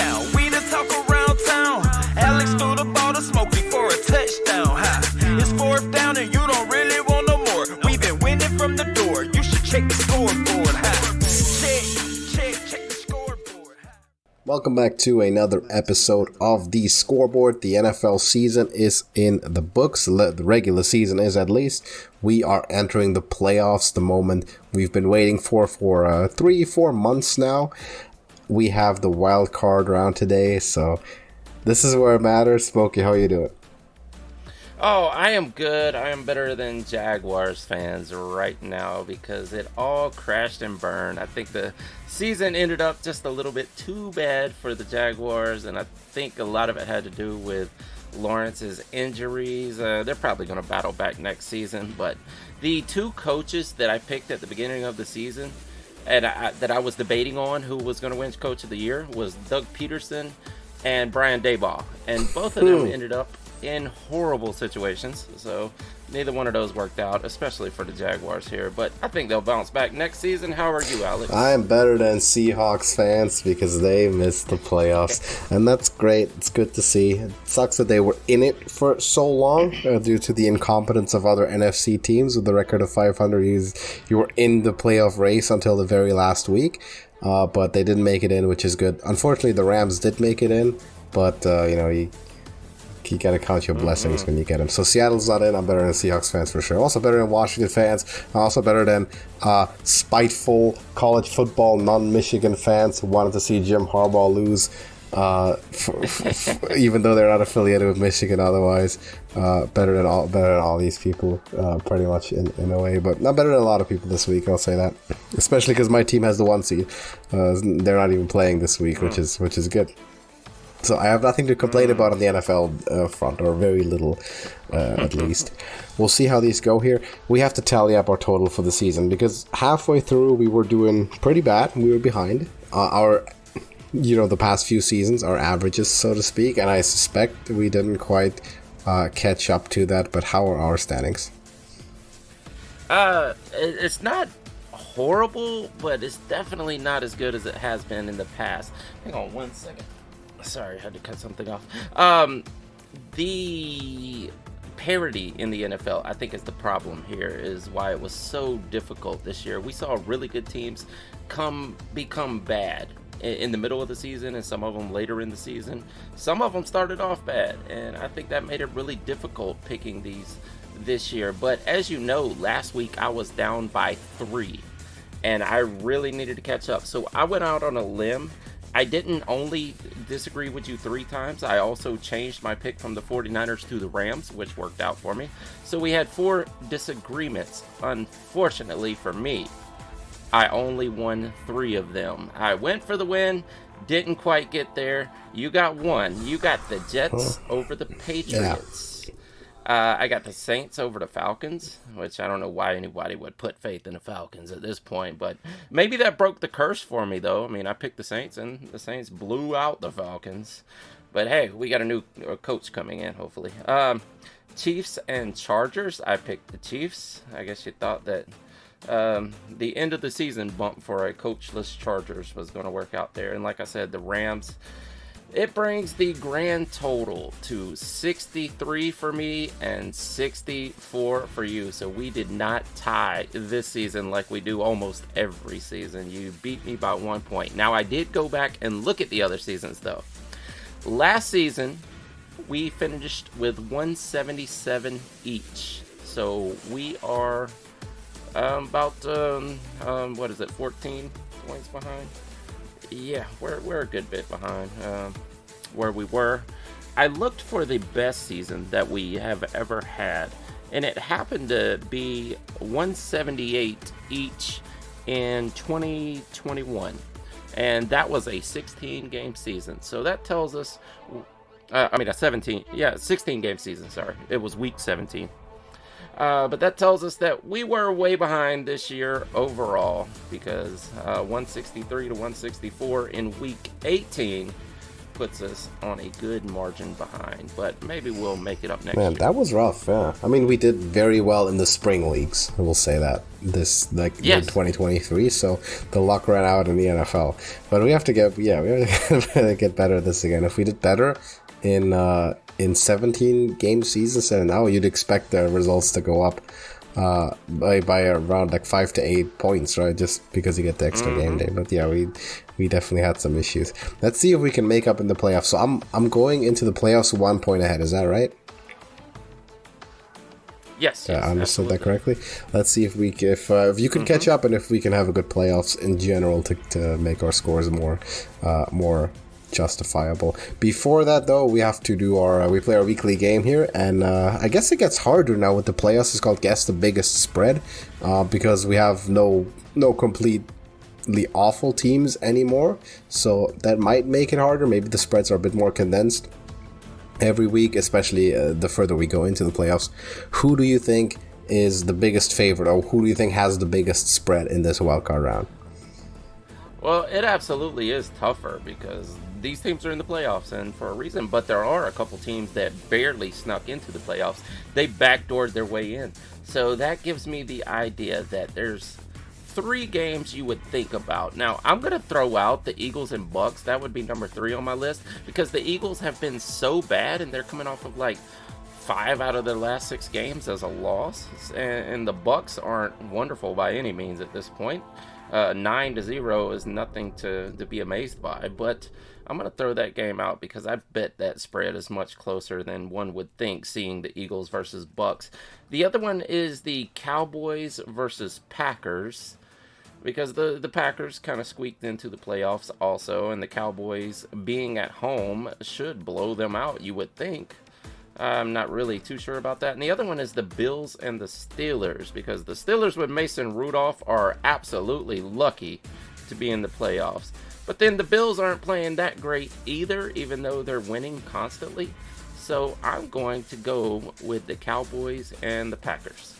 down. We the talk around town. Alex threw the ball to Smokey for a touchdown. It's fourth down and you don't really want no more. We've been winning from the door. You should check the scoreboard. Check the scoreboard. Welcome back to another episode of the Scoreboard. The NFL season is in the books. The regular season is, at least. We are entering the playoffs, the moment we've been waiting for 3-4 months now. We have the wild card round today, so this is where it matters. Smokey, how you doing? Oh, I am good. I am better than Jaguars fans right now because it all crashed and burned. I think the season ended up just a little bit too bad for the Jaguars, and I think a lot of it had to do with Lawrence's injuries. They're probably going to battle back next season, but the two coaches that I picked at the beginning of the season and that I was debating on who was going to win Coach of the Year was Doug Peterson and Brian Daboll, and both of them ended up in horrible situations, so neither one of those worked out, especially for the Jaguars here, but I think they'll bounce back next season. How are you, Alex? I am better than Seahawks fans because they missed the playoffs, and that's great. It's good to see. It sucks that they were in it for so long due to the incompetence of other NFC teams. With the record of 500, you were in the playoff race until the very last week, but they didn't make it in, which is good. Unfortunately, the Rams did make it in, but you gotta count your blessings when you get them. So Seattle's not in. I'm better than Seahawks fans for sure. Also better than Washington fans. Also better than spiteful college football non-Michigan fans who wanted to see Jim Harbaugh lose, even though they're not affiliated with Michigan otherwise. Better than all these people, pretty much in a way. But not better than a lot of people this week. I'll say that, especially because my team has the 1 seed. They're not even playing this week, which is good. So I have nothing to complain about on the NFL front, or very little, at least. We'll see how these go here. We have to tally up our total for the season, because halfway through we were doing pretty bad. We were behind the past few seasons, our averages, so to speak, and I suspect we didn't quite catch up to that. But how are our standings? It's not horrible, but it's definitely not as good as it has been in the past. Hang on 1 second. Sorry, I had to cut something off. The parity in the NFL, I think, is the problem here, is why it was so difficult this year. We saw really good teams become bad in the middle of the season, and some of them later in the season. Some of them started off bad, and I think that made it really difficult picking these this year. But as you know, last week I was down by 3, and I really needed to catch up. So I went out on a limb. I didn't only disagree with you 3 times. I also changed my pick from the 49ers to the Rams, which worked out for me. So we had 4 disagreements. Unfortunately for me, I only won 3 of them. I went for the win, didn't quite get there. You got 1. You got the Jets over the Patriots. I got the Saints over the Falcons, which I don't know why anybody would put faith in the Falcons at this point, but maybe that broke the curse for me, though. I mean, I picked the Saints, and the Saints blew out the Falcons. But hey, we got a new coach coming in, hopefully. Chiefs and Chargers. I picked the Chiefs. I guess you thought that the end of the season bump for a coachless Chargers was going to work out there. And like I said, the Rams. It brings the grand total to 63 for me and 64 for you. So we did not tie this season like we do almost every season. You beat me by 1 point. Now, I did go back and look at the other seasons, though. Last season, we finished with 177 each. So we are about, 14 points behind? Yeah, we're a good bit behind where we were. I looked for the best season that we have ever had, and it happened to be 178 each in 2021, and that was a 16-game season. So that tells us, 16-game season, sorry. It was week 17. But that tells us that we were way behind this year overall, because 163 to 164 in week 18 puts us on a good margin behind, but maybe we'll make it up next Man, year. that was rough, yeah. I mean, we did very well in the spring leagues, I will say that, in 2023, so the luck ran out in the NFL. But we have to get better at this again. If we did better in 17 game seasons and now, you'd expect the results to go up by around like 5 to 8 points, right? Just because you get the extra game day. But yeah, we definitely had some issues. Let's see if we can make up in the playoffs. So I'm going into the playoffs 1 point ahead. Is that right? Yes. I understood that correctly. Let's see if you can catch up and if we can have a good playoffs in general to make our scores more justifiable. Before that, though, we have to do we play our weekly game here, and I guess it gets harder now with the playoffs. It's called Guess the Biggest Spread, because we have no completely awful teams anymore, so that might make it harder. Maybe the spreads are a bit more condensed every week, especially the further we go into the playoffs. Who do you think is the biggest favorite, or who do you think has the biggest spread in this wildcard round? Well, it absolutely is tougher because these teams are in the playoffs, and for a reason, but there are a couple teams that barely snuck into the playoffs. They backdoored their way in. So that gives me the idea that there's 3 games you would think about. Now, I'm going to throw out the Eagles and Bucks. That would be number 3 on my list, because the Eagles have been so bad, and they're coming off of like 5 out of their last 6 games as a loss, and the Bucks aren't wonderful by any means at this point. 9-0 is nothing to be amazed by, but I'm going to throw that game out because I bet that spread is much closer than one would think, seeing the Eagles versus Bucks. The other one is the Cowboys versus Packers, because the Packers kind of squeaked into the playoffs also, and the Cowboys being at home should blow them out, you would think. I'm not really too sure about that. And the other one is the Bills and the Steelers, because the Steelers with Mason Rudolph are absolutely lucky to be in the playoffs. But then the Bills aren't playing that great either, even though they're winning constantly. So I'm going to go with the Cowboys and the Packers.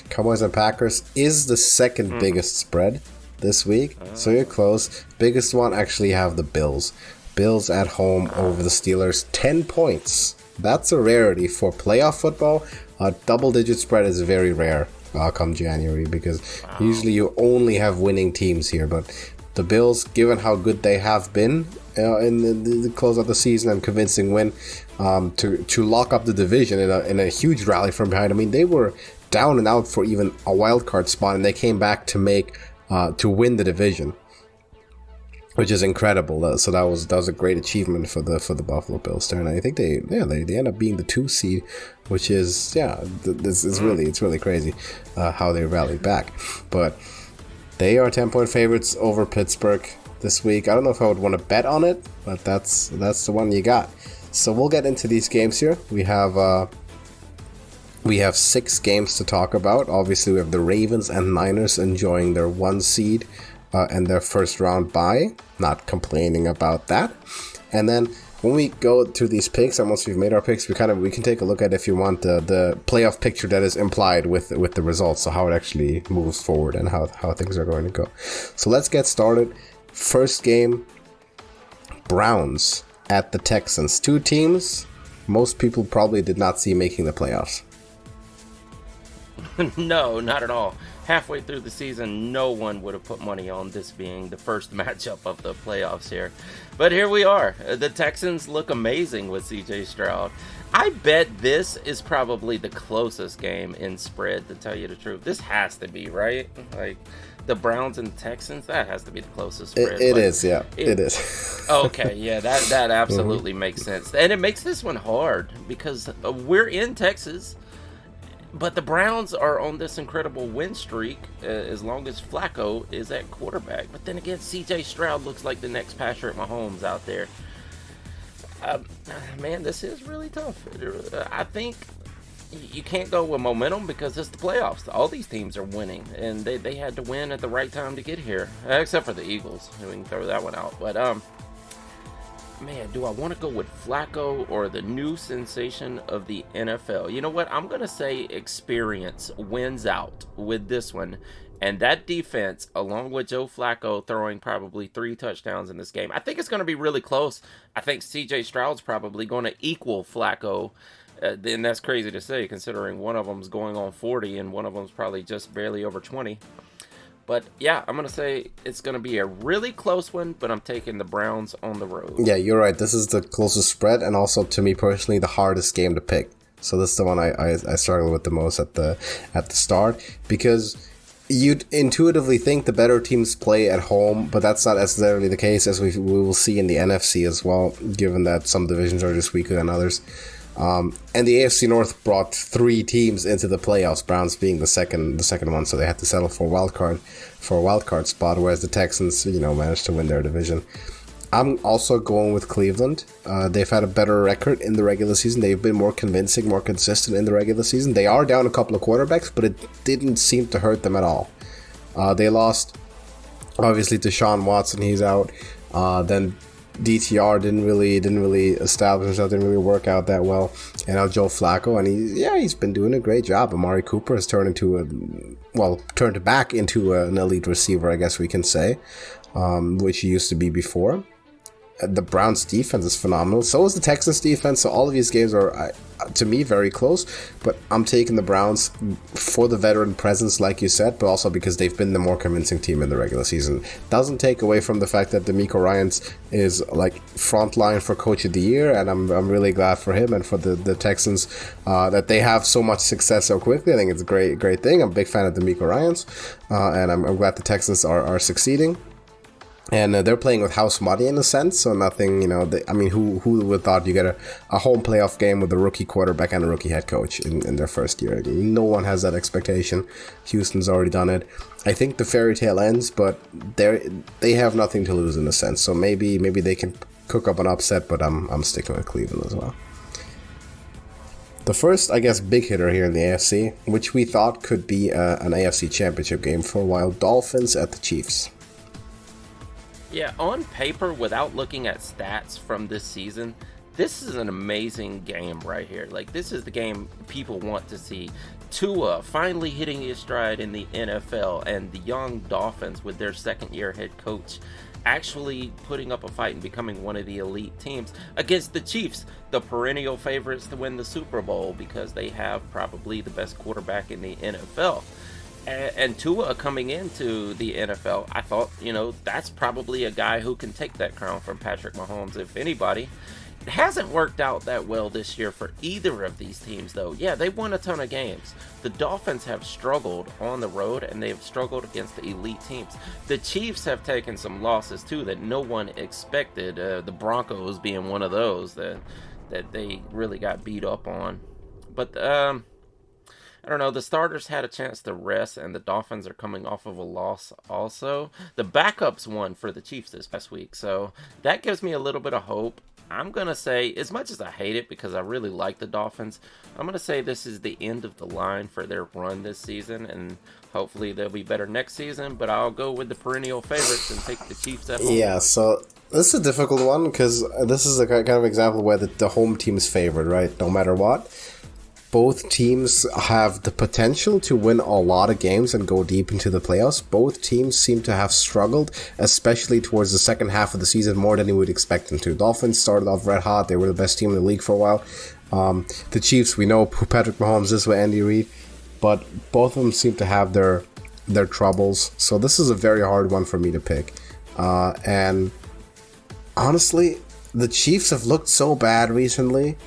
Cowboys and Packers is the second biggest spread this week, so you're close. Biggest one, actually have the Bills. Bills at home over the Steelers, 10 points. That's a rarity for playoff football. A double-digit spread is very rare come January, because usually you only have winning teams here. But the Bills, given how good they have been in the close of the season and convincing win to lock up the division in a huge rally from behind. I mean, they were down and out for even a wild card spot, and they came back to win the division, which is incredible. So that was a great achievement for the Buffalo Bills there, and I think they end up being the 2 seed, which is it's really crazy how they rallied back. But they are 10-point favorites over Pittsburgh this week. I don't know if I would want to bet on it, but that's the one you got. So we'll get into these games here. We have 6 games to talk about. Obviously, we have the Ravens and Niners enjoying their 1 seed and their first round bye. Not complaining about that. And then when we go through these picks, and once we've made our picks, we can take a look at, if you want, the playoff picture that is implied with the results, so how it actually moves forward and how things are going to go. So let's get started. First game, Browns at the Texans. 2 teams most people probably did not see making the playoffs. No, not at all. Halfway through the season, no one would have put money on this being the first matchup of the playoffs here. But here we are. The Texans look amazing with CJ Stroud. I bet this is probably the closest game in spread, to tell you the truth. This has to be, right? Like, the Browns and Texans, that has to be the closest spread. It is. Okay, yeah, that absolutely makes sense. And it makes this one hard because we're in Texas. But the Browns are on this incredible win streak as long as Flacco is at quarterback. But then again, CJ Stroud looks like the next Patrick Mahomes out there. Man, this is really tough. I think you can't go with momentum because it's the playoffs. All these teams are winning, and they had to win at the right time to get here, except for the Eagles. We can throw that one out. But Man, do I want to go with Flacco or the new sensation of the NFL? You know what? I'm going to say experience wins out with this one. And that defense, along with Joe Flacco throwing probably 3 touchdowns in this game, I think it's going to be really close. I think C.J. Stroud's probably going to equal Flacco. And that's crazy to say, considering one of them's going on 40 and one of them's probably just barely over 20. But yeah, I'm going to say it's going to be a really close one, but I'm taking the Browns on the road. Yeah, you're right. This is the closest spread, and also to me personally, the hardest game to pick. So this is the one I struggle with the most at the start, because you'd intuitively think the better teams play at home, but that's not necessarily the case, as we will see in the NFC as well, given that some divisions are just weaker than others. And the AFC North brought 3 teams into the playoffs, Browns being the second one, so they had to settle for a wild card spot, whereas the Texans, managed to win their division. I'm also going with Cleveland. They've had a better record in the regular season. They've been more convincing, more consistent in the regular season. They are down a couple of quarterbacks, but it didn't seem to hurt them at all. They lost, obviously, to Deshaun Watson. He's out. Then DTR didn't really establish himself, didn't really work out that well. And now Joe Flacco, and he's been doing a great job. Amari Cooper has turned back into an elite receiver, I guess we can say, which he used to be before. The Browns defense is phenomenal. So is the Texans defense. So all of these games are, to me, very close. But I'm taking the Browns for the veteran presence, like you said, but also because they've been the more convincing team in the regular season. Doesn't take away from the fact that DeMeco Ryans is like frontline for Coach of the Year, and I'm really glad for him and for the Texans that they have so much success so quickly. I think it's a great thing. I'm a big fan of DeMeco Ryans, and I'm glad the Texans are succeeding. And they're playing with house money in a sense, so nothing, who would have thought you get a home playoff game with a rookie quarterback and a rookie head coach in their first year? No one has that expectation. Houston's already done it. I think the fairy tale ends, but they have nothing to lose in a sense, so maybe they can cook up an upset, but I'm sticking with Cleveland as well. The first, I guess, big hitter here in the AFC, which we thought could be an AFC championship game for a while, Dolphins at the Chiefs. Yeah, on paper, without looking at stats from this season, this is an amazing game right here. Like, this is the game people want to see. Tua finally hitting his stride in the NFL, and the young Dolphins with their second-year head coach actually putting up a fight and becoming one of the elite teams against the Chiefs, the perennial favorites to win the Super Bowl because they have probably the best quarterback in the NFL. And Tua coming into the NFL, I thought, that's probably a guy who can take that crown from Patrick Mahomes, if anybody. It hasn't worked out that well this year for either of these teams, though. Yeah, they won a ton of games. The Dolphins have struggled on the road, and they've struggled against the elite teams. The Chiefs have taken some losses, too, that no one expected. The Broncos being one of those that they really got beat up on. But, I don't know, the starters had a chance to rest, and the Dolphins are coming off of a loss also. The backups won for the Chiefs this past week, so that gives me a little bit of hope. I'm going to say, as much as I hate it because I really like the Dolphins, I'm going to say this is the end of the line for their run this season, and hopefully they'll be better next season, but I'll go with the perennial favorites and take the Chiefs at home. Yeah, so this is a difficult one because this is a kind of example where the home team is favored, right, no matter what. Both teams have the potential to win a lot of games and go deep into the playoffs. Both teams seem to have struggled, especially towards the second half of the season, more than you would expect them to. Dolphins started off red hot. They were the best team in the league for a while. The Chiefs, we know who Patrick Mahomes is with Andy Reid, but both of them seem to have their troubles. So this is a very hard one for me to pick. And honestly, the Chiefs have looked so bad recently.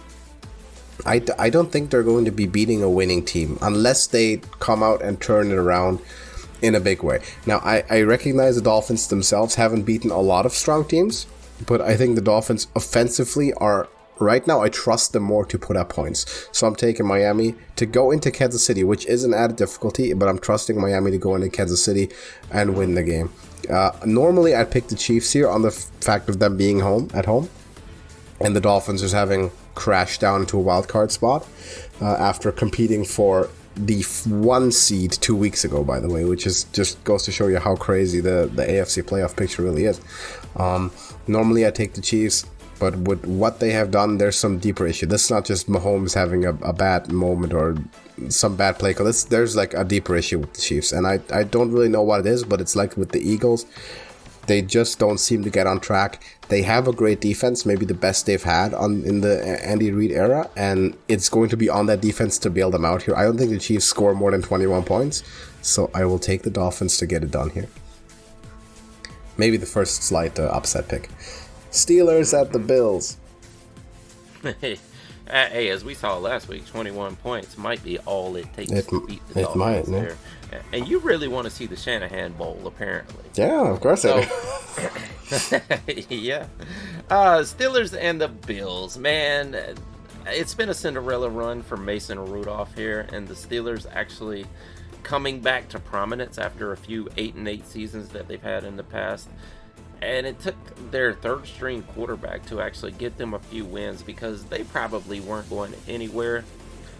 I don't think they're going to be beating a winning team unless they come out and turn it around in a big way. Now, I recognize the Dolphins themselves haven't beaten a lot of strong teams, but I think the Dolphins offensively are, right now, I trust them more to put up points. So I'm taking Miami to go into Kansas City, which is an added difficulty, but I'm trusting Miami to go into Kansas City and win the game. Normally, I'd pick the Chiefs here on the fact of them being at home, and the Dolphins just having crashed down into a wild card spot after competing for the 1 seed 2 weeks ago, by the way, which is just goes to show you how crazy the AFC playoff picture really is. Normally I take the Chiefs, But with what they have done, there's some deeper issue. This is not just Mahomes having a bad moment or some bad play call. There's like a deeper issue with the Chiefs. And I don't really know what it is, but it's like with the Eagles. They just don't seem to get on track. They have a great defense, maybe the best they've had in the Andy Reid era, and it's going to be on that defense to bail them out here. I don't think the Chiefs score more than 21 points, so I will take the Dolphins to get it done here. Maybe the first slight upset pick. Steelers at the Bills. Hey, as we saw last week, 21 points might be all it takes to beat the Dolphins. It might, there. And you really want to see the Shanahan Bowl, apparently. Yeah, of course I do. Yeah. Steelers and the Bills. Man, it's been a Cinderella run for Mason Rudolph here, and the Steelers actually coming back to prominence after a few 8-8 seasons that they've had in the past. And it took their third-string quarterback to actually get them a few wins because they probably weren't going anywhere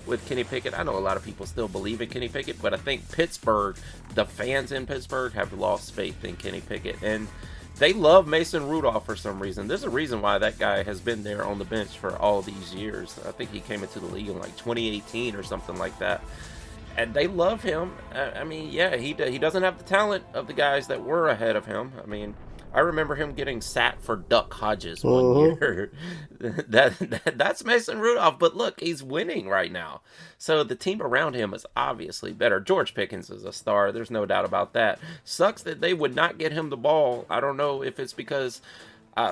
with Kenny Pickett. I know a lot of people still believe in Kenny Pickett, but I think Pittsburgh, the fans in Pittsburgh, have lost faith in Kenny Pickett. And they love Mason Rudolph for some reason. There's a reason why that guy has been there on the bench for all these years. I think he came into the league in like 2018 or something like that. And they love him. I mean, yeah, he doesn't have the talent of the guys that were ahead of him. I mean, I remember him getting sacked for Duck Hodges one year. That's Mason Rudolph, but look, he's winning right now. So the team around him is obviously better. George Pickens is a star. There's no doubt about that. Sucks that they would not get him the ball. I don't know if it's because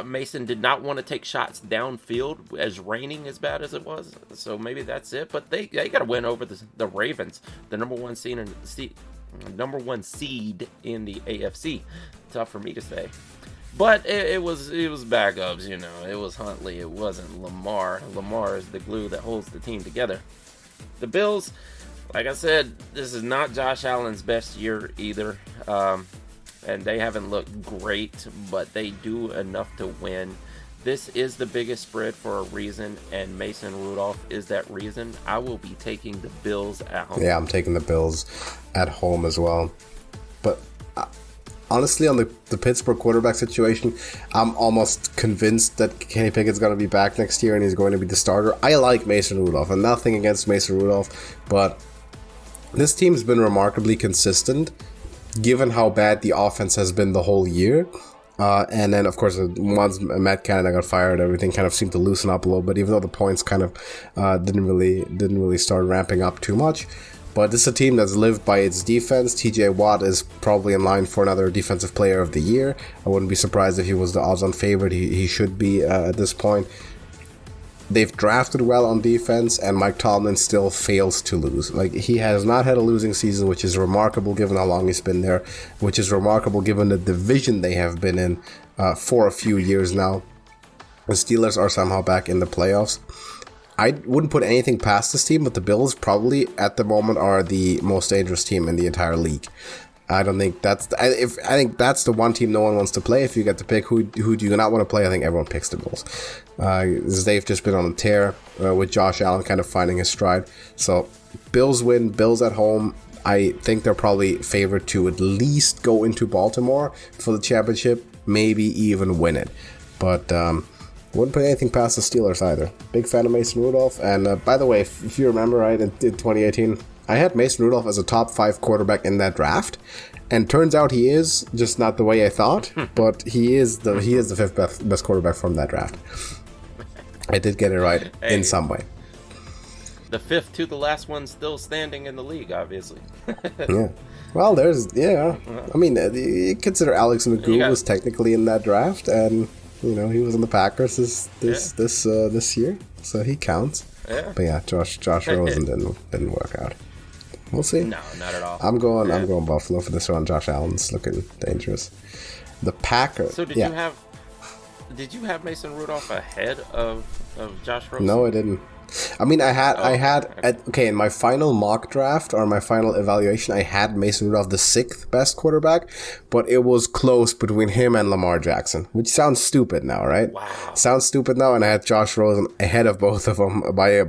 Mason did not want to take shots downfield as raining as bad as it was. So maybe that's it. But they got to win over the Ravens, the number one seed in the AFC. Tough for me to say. But it was backups, you know. It was Huntley. It wasn't Lamar. Lamar is the glue that holds the team together. The Bills, like I said, this is not Josh Allen's best year either. And they haven't looked great, but they do enough to win. This is the biggest spread for a reason, and Mason Rudolph is that reason. I will be taking the Bills at home. Yeah, I'm taking the Bills at home as well. But honestly, on the Pittsburgh quarterback situation, I'm almost convinced that Kenny Pickett's going to be back next year and he's going to be the starter. I like Mason Rudolph, and nothing against Mason Rudolph, but this team's been remarkably consistent given how bad the offense has been the whole year. And then, of course, once Matt Canada got fired, everything kind of seemed to loosen up a little bit, even though the points kind of didn't really start ramping up too much. But this is a team that's lived by its defense. TJ Watt is probably in line for another Defensive Player of the Year. I wouldn't be surprised if he was the odds-on favorite. He should be at this point. They've drafted well on defense, and Mike Tomlin still fails to lose. Like, he has not had a losing season, which is remarkable given how long he's been there, which is remarkable given the division they have been in for a few years now. The Steelers are somehow back in the playoffs. I wouldn't put anything past this team, but the Bills probably at the moment are the most dangerous team in the entire league. I don't think I think that's the one team no one wants to play. If you get to pick who do you not want to play, I think everyone picks the Bills. They've just been on a tear with Josh Allen kind of finding his stride. So Bills win, Bills at home. I think they're probably favored to at least go into Baltimore for the championship, maybe even win it. But wouldn't put anything past the Steelers either. Big fan of Mason Rudolph. And by the way, if you remember right, in 2018, I had Mason Rudolph as a top 5 quarterback in that draft, and turns out he is, just not the way I thought, but he is the 5th best quarterback from that draft. I did get it right in some way. The 5th to the last one still standing in the league, obviously. Yeah. Well, I mean, you consider Alex Magoo was technically in that draft, and you know he was in the Packers this year, so he counts. Yeah. But yeah, Josh Rosen didn't work out. We'll see. No, not at all. I'm going Buffalo for this one. Josh Allen's looking dangerous. The Packers. So did you have Mason Rudolph ahead of Josh Rosen? No, I didn't. I mean, in my final mock draft or my final evaluation, I had Mason Rudolph the 6th best quarterback, but it was close between him and Lamar Jackson, which sounds stupid now, right? Wow. Sounds stupid now, and I had Josh Rosen ahead of both of them by a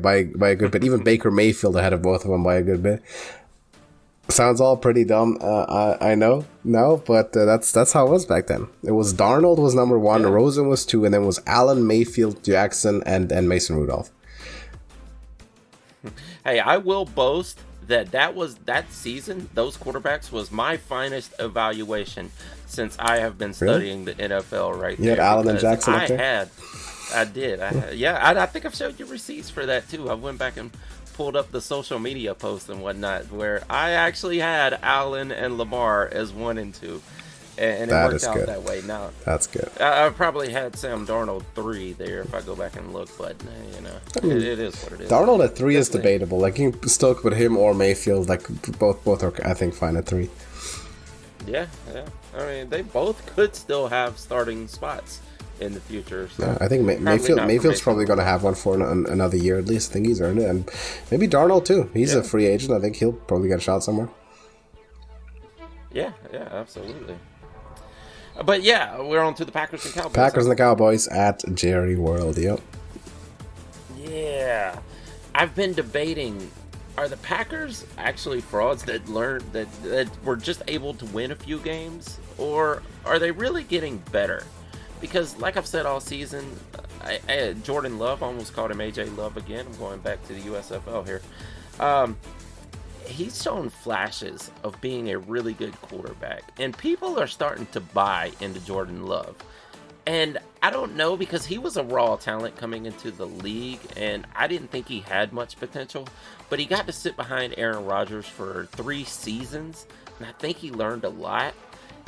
good bit. Even Baker Mayfield ahead of both of them by a good bit. Sounds all pretty dumb. I know, no, but that's how it was back then. It was Darnold was number 1, Rosen was 2, and then was Allen, Mayfield, Jackson, and Mason Rudolph. Hey, I will boast that season, those quarterbacks was my finest evaluation since I have been studying the NFL right there. You had Allen and Jackson up there? I did. I think I've showed you receipts for that too. I went back and pulled up the social media posts and whatnot where I actually had Allen and Lamar as 1 and 2. And it worked out that way. Now that's good. I probably had Sam Darnold 3 there if I go back and look, but it is what it is. Darnold at 3 is debatable. Like you can still put him or Mayfield. Like both are, I think, fine at 3. Yeah. I mean, they both could still have starting spots in the future. So yeah, I think Mayfield's probably going to have one for another year at least. I think he's earned it, and maybe Darnold too. He's a free agent. I think he'll probably get a shot somewhere. Yeah, absolutely. But yeah, we're on to the Packers and Cowboys. Packers and the Cowboys at Jerry World. Yep. Yeah, I've been debating: are the Packers actually frauds that learned that were just able to win a few games, or are they really getting better? Because, like I've said all season, Jordan Love, almost called him AJ Love again. I'm going back to the USFL here. He's shown flashes of being a really good quarterback, and people are starting to buy into Jordan Love. And I don't know, because he was a raw talent coming into the league, and I didn't think he had much potential, but he got to sit behind Aaron Rodgers for 3 seasons, and I think he learned a lot.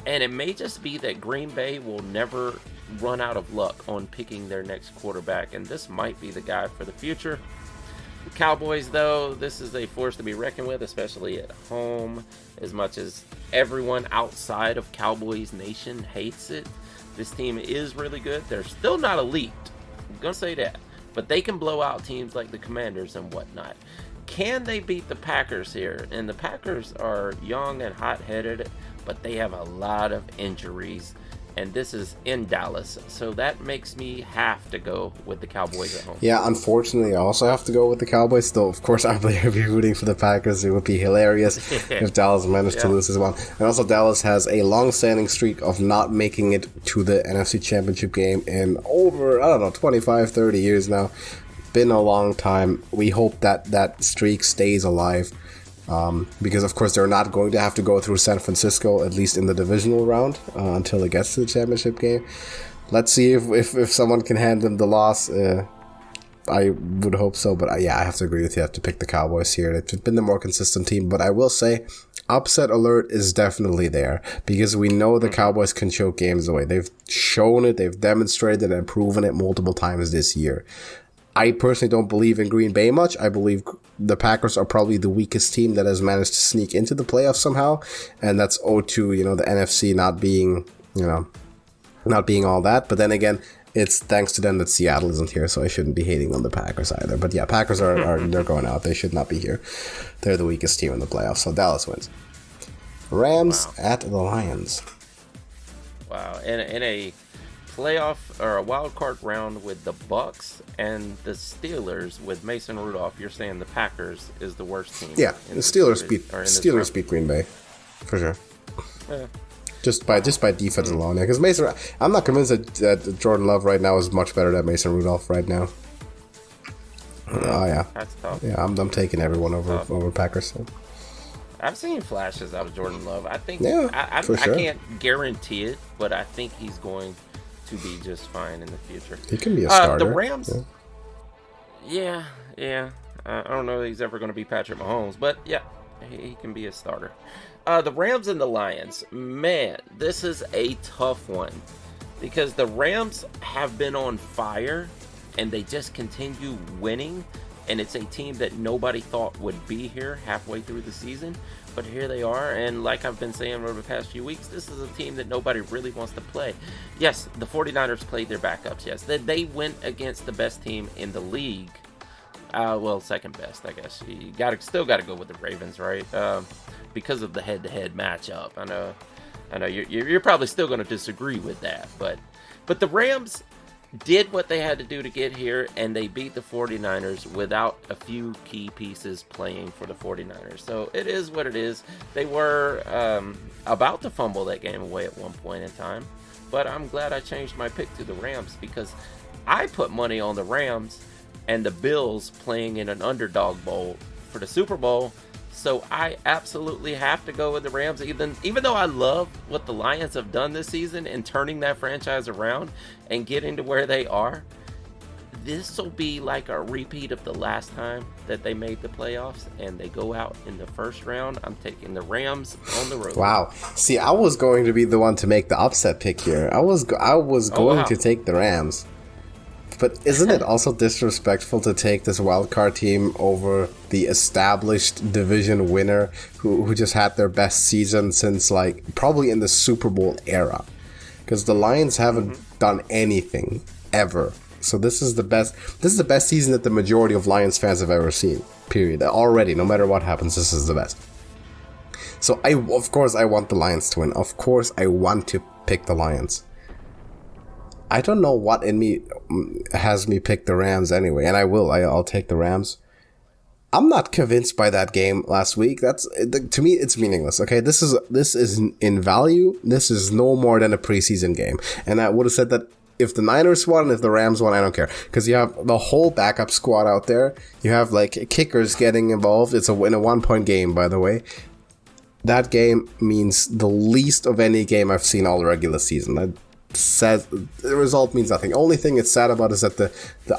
And it may just be that Green Bay will never run out of luck on picking their next quarterback, and this might be the guy for the future. The Cowboys, though, this is a force to be reckoned with, especially at home. As much as everyone outside of Cowboys Nation hates it, this team is really good. They're still not elite, I'm going to say that, but they can blow out teams like the Commanders and whatnot. Can they beat the Packers here? And the Packers are young and hot-headed, but they have a lot of injuries, and this is in Dallas, so that makes me have to go with the Cowboys at home. Yeah, unfortunately, I also have to go with the Cowboys, though, of course, I'd be rooting for the Packers. It would be hilarious if Dallas managed to lose as well. And also, Dallas has a long-standing streak of not making it to the NFC Championship game in over, 25, 30 years now. Been a long time. We hope that streak stays alive. Because of course they're not going to have to go through San Francisco, at least in the divisional round, until it gets to the championship game. Let's see if someone can hand them the loss. I would hope so, but I have to agree with you. I have to pick the Cowboys here. They've been the more consistent team, but I will say upset alert is definitely there, because we know the Cowboys can choke games away. They've shown it, they've demonstrated and proven it multiple times this year. I personally don't believe in Green Bay much. I believe the Packers are probably the weakest team that has managed to sneak into the playoffs somehow, and that's owed to, the NFC not being all that. But then again, it's thanks to them that Seattle isn't here, so I shouldn't be hating on the Packers either. But yeah, Packers are they're going out. They should not be here. They're the weakest team in the playoffs, so Dallas wins. Rams at the Lions. Wow, in a playoff or a wild card round with the Bucks and the Steelers with Mason Rudolph, you're saying the Packers is the worst team? Yeah, the Steelers beat Green Bay for sure. Yeah. Just by defense alone, because Mason, I'm not convinced that Jordan Love right now is much better than Mason Rudolph right now. Oh yeah, that's tough. Yeah, I'm taking everyone over Packers. So. I've seen flashes out of Jordan Love. I think for sure. I can't guarantee it, but I think he's going to be just fine in the future. He can be a starter. The Rams, yeah. I don't know if he's ever going to be Patrick Mahomes, but yeah, he can be a starter. The Rams and the Lions, man, this is a tough one, because the Rams have been on fire and they just continue winning, and it's a team that nobody thought would be here halfway through the season, but here they are. And like I've been saying over the past few weeks, this is a team that nobody really wants to play. Yes, the 49ers played their backups. Yes, they went against the best team in the league. Well, second best, I guess. You still got to go with the Ravens, right? Because of the head-to-head matchup. I know you're probably still going to disagree with that, but the Rams, did what they had to do to get here, and they beat the 49ers without a few key pieces playing for the 49ers. So it is what it is. They were about to fumble that game away at one point in time, but I'm glad I changed my pick to the Rams because I put money on the Rams and the Bills playing in an underdog bowl for the Super Bowl. So I absolutely have to go with the Rams, even though I love what the Lions have done this season in turning that franchise around and getting to where they are. This will be like a repeat of the last time that they made the playoffs and they go out in the first round. I'm taking the Rams on the road. Wow. See, I was going to be the one to make the upset pick here. I was going to take the Rams. But isn't it also disrespectful to take this wildcard team over the established division winner who just had their best season since like probably in the Super Bowl era? Because the Lions haven't done anything ever. So this is the best season that the majority of Lions fans have ever seen. Period. Already, no matter what happens, this is the best. So of course I want the Lions to win. Of course I want to pick the Lions. I don't know what in me has me pick the Rams anyway, and I'll take the Rams. I'm not convinced by that game last week. To me, it's meaningless. Okay, this is in value. This is no more than a preseason game, and I would have said that if the Niners won, if the Rams won, I don't care, because you have the whole backup squad out there. You have like kickers getting involved. It's in a 1-point game, by the way. That game means the least of any game I've seen all regular season. Says the result means nothing. Only thing it's sad about is that the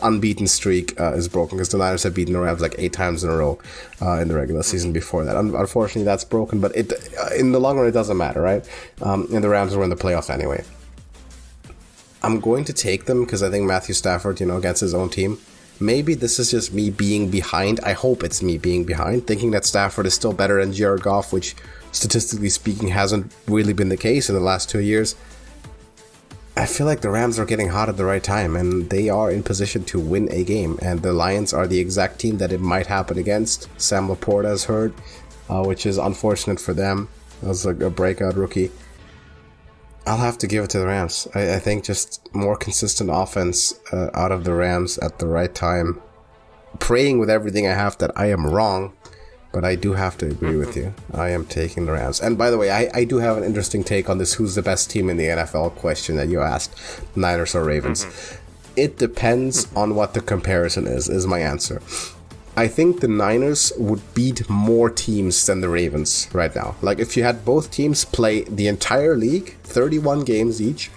unbeaten streak is broken, because the Niners have beaten the Rams like 8 times in a row in the regular season before that. Unfortunately, that's broken, but it in the long run it doesn't matter, right? And the Rams were in the playoffs anyway. I'm going to take them because I think Matthew Stafford, against his own team. Maybe this is just me being behind. I hope it's me being behind, thinking that Stafford is still better than Jared Goff, which statistically speaking hasn't really been the case in the last 2 years. I feel like the Rams are getting hot at the right time, and they are in position to win a game. And the Lions are the exact team that it might happen against. Sam Laporta is hurt, which is unfortunate for them. That was a breakout rookie. I'll have to give it to the Rams. I think just more consistent offense out of the Rams at the right time. Praying with everything I have that I am wrong, but I do have to agree with you. I am taking the Rams. And by the way, I do have an interesting take on this who's the best team in the NFL question that you asked, Niners or Ravens. It depends on what the comparison is my answer. I think the Niners would beat more teams than the Ravens right now. Like if you had both teams play the entire league, 31 games each,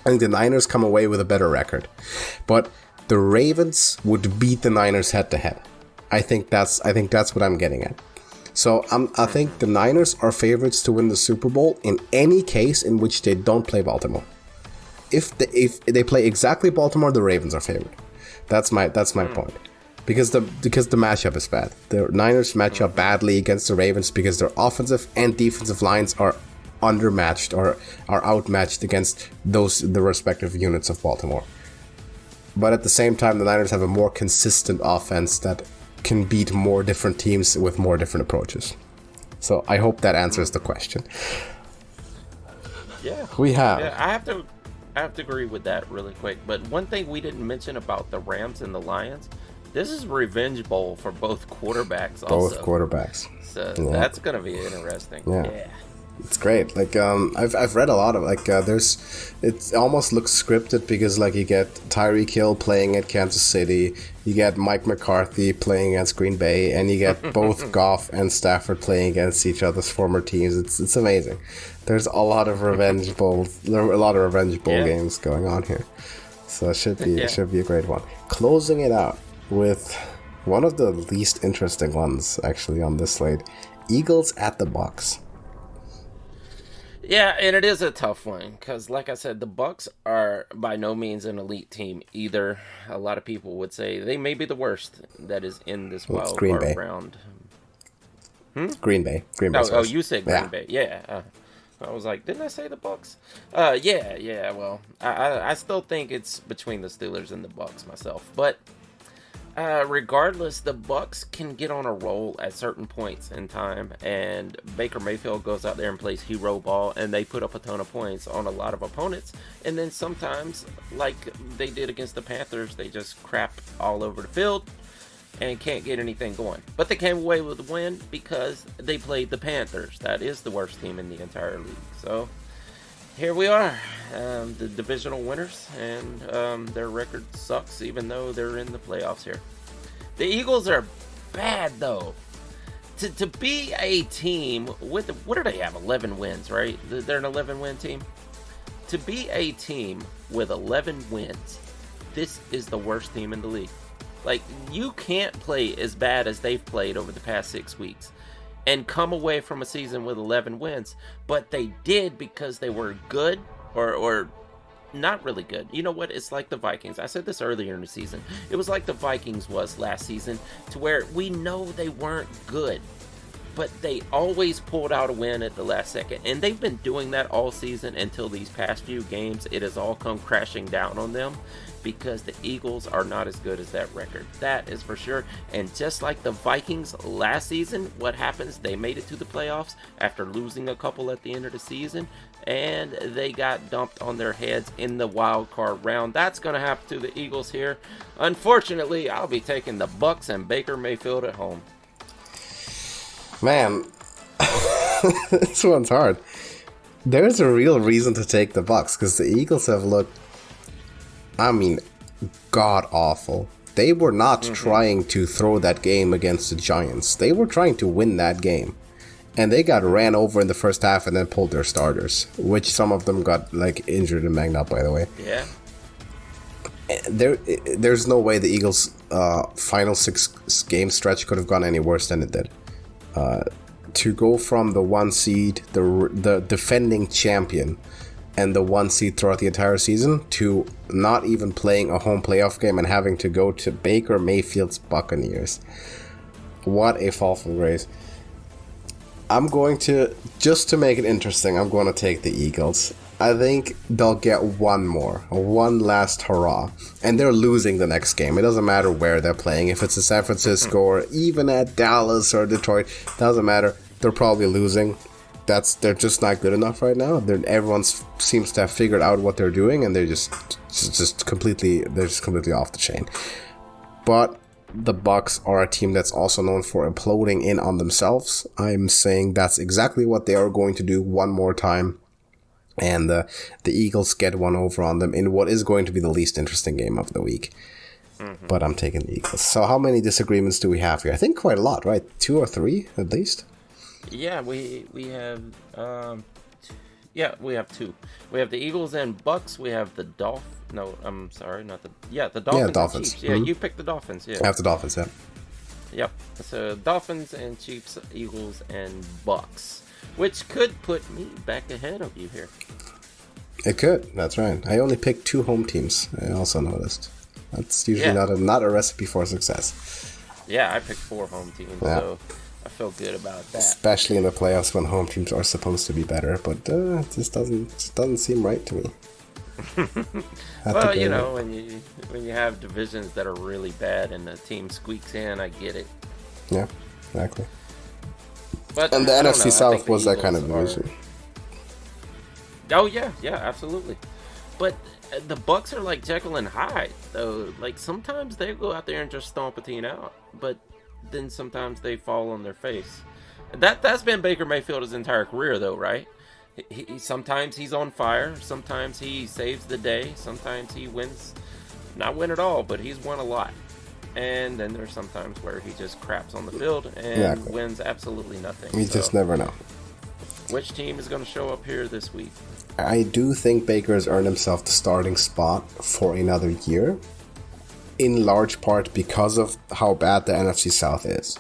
I think the Niners come away with a better record. But the Ravens would beat the Niners head to head. I think that's what I'm getting at. So I think the Niners are favorites to win the Super Bowl in any case in which they don't play Baltimore. If they play exactly Baltimore, the Ravens are favored. That's my point. Because the matchup is bad. The Niners match up badly against the Ravens because their offensive and defensive lines are undermatched or are outmatched against the respective units of Baltimore. But at the same time, the Niners have a more consistent offense that can beat more different teams with more different approaches. So I hope that answers the question. Yeah. Yeah, I have to agree with that really quick. But one thing we didn't mention about the Rams and the Lions, this is revenge bowl for both quarterbacks also. Both quarterbacks. So that's going to be interesting. Yeah. It's great. Like I've read a lot of it almost looks scripted because like you get Tyreek Hill playing at Kansas City, you get Mike McCarthy playing against Green Bay, and you get both Goff and Stafford playing against each other's former teams. It's amazing. There's a lot of revenge games going on here. So it should be a great one. Closing it out with one of the least interesting ones actually on this slate. Eagles at the Bucs. Yeah, and it is a tough one because, like I said, the Bucs are by no means an elite team either. A lot of people would say they may be the worst that is in this wild card round. Green Bay. Oh, you said Green Bay. Yeah. I was like, didn't I say the Bucs? Yeah. Well, I still think it's between the Steelers and the Bucs myself, but Regardless, the Bucks can get on a roll at certain points in time, and Baker Mayfield goes out there and plays hero ball, and they put up a ton of points on a lot of opponents. And then sometimes, like they did against the Panthers, they just crap all over the field and can't get anything going. But they came away with a win because they played the Panthers. That is the worst team in the entire league. So here we are, the divisional winners, and their record sucks even though they're in the playoffs here. The Eagles are bad, though. To be a team with, what do they have, 11 wins, right? They're an 11-win team. To be a team with 11 wins, this is the worst team in the league. Like, you can't play as bad as they've played over the past 6 weeks and come away from a season with 11 wins, but they did because they were good or not really good. You know what? It's like the Vikings. I said this earlier in the season. It was like the Vikings was last season, to where we know they weren't good, but they always pulled out a win at the last second, and they've been doing that all season until these past few games. It has all come crashing down on them because the Eagles are not as good as that record. That is for sure. And just like the Vikings last season, what happens? They made it to the playoffs after losing a couple at the end of the season, and they got dumped on their heads in the wild card round. That's going to happen to the Eagles here. Unfortunately, I'll be taking the Bucks and Baker Mayfield at home. Man, this one's hard. There's a real reason to take the Bucks because the Eagles have looked, god awful. They were not trying to throw that game against the Giants. They were trying to win that game. And they got ran over in the first half and then pulled their starters, which some of them got injured and banged up, by the way. Yeah. There's no way the Eagles' final 6 game stretch could have gone any worse than it did. To go from the 1 seed, the defending champion, and the 1 seed throughout the entire season, to not even playing a home playoff game and having to go to Baker Mayfield's Buccaneers. What a fall from grace. I'm going to, just to make it interesting, I'm going to take the Eagles. I think they'll get one last hurrah, and they're losing the next game. It doesn't matter where they're playing. If it's in San Francisco or even at Dallas or Detroit, doesn't matter. They're probably losing. They're just not good enough right now. Everyone seems to have figured out what they're doing, and they're just completely off the chain. But the Bucks are a team that's also known for imploding in on themselves. I'm saying that's exactly what they are going to do one more time. And the Eagles get one over on them in what is going to be the least interesting game of the week. But I'm taking the Eagles. So how many disagreements do we have here? I think quite a lot, right? 2 or 3 at least? Yeah, we have we have 2. We have the Eagles and Bucks. We have the Dolphins. No, I'm sorry, not the... Yeah, the Dolphins. Yeah, Dolphins. And Chiefs. Yeah, you picked the Dolphins, yeah. I have the Dolphins, yeah. Yep. So Dolphins and Chiefs, Eagles and Bucks, which could put me back ahead of you here. It could. That's right. I only picked 2 home teams. I also noticed. That's usually not a recipe for success. Yeah, I picked 4 home teams, so I feel good about that. Especially in the playoffs when home teams are supposed to be better, but it just doesn't seem right to me. Well, you know, when you have divisions that are really bad and the team squeaks in, I get it. Yeah, exactly. But and the NFC South was that kind of division. Oh yeah, absolutely. But the Bucks are like Jekyll and Hyde, though. Like sometimes they go out there and just stomp a team out, but then sometimes they fall on their face. That's been Baker Mayfield his entire career, though, right? Sometimes he's on fire. Sometimes he saves the day. Sometimes he wins, not win at all, but he's won a lot. And then there's sometimes where he just craps on the field and wins absolutely nothing. You just never know. Which team is going to show up here this week? I do think Baker has earned himself the starting spot for another year, in large part because of how bad the NFC South is.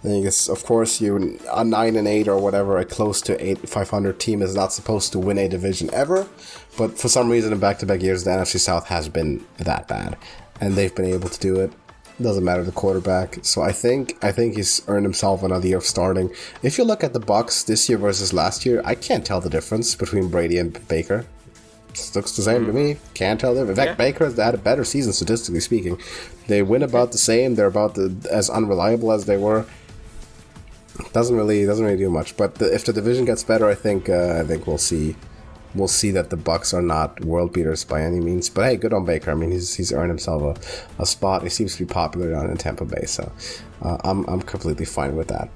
I think it's, of course, a 9-8 or whatever, a close to 500 team is not supposed to win a division ever, but for some reason in back-to-back years, the NFC South has been that bad, and they've been able to do it. Doesn't matter the quarterback. So I think he's earned himself another year of starting. If you look at the Bucks this year versus last year, I can't tell the difference between Brady and Baker. It looks the same to me. Can't tell them. In fact, Baker has had a better season statistically speaking. They win about the same. They're about as unreliable as they were. Doesn't really do much. But if the division gets better, I think we'll see that the Bucs are not world beaters by any means. But hey, good on Baker. I mean, he's earned himself a spot. He seems to be popular down in Tampa Bay, so I'm completely fine with that.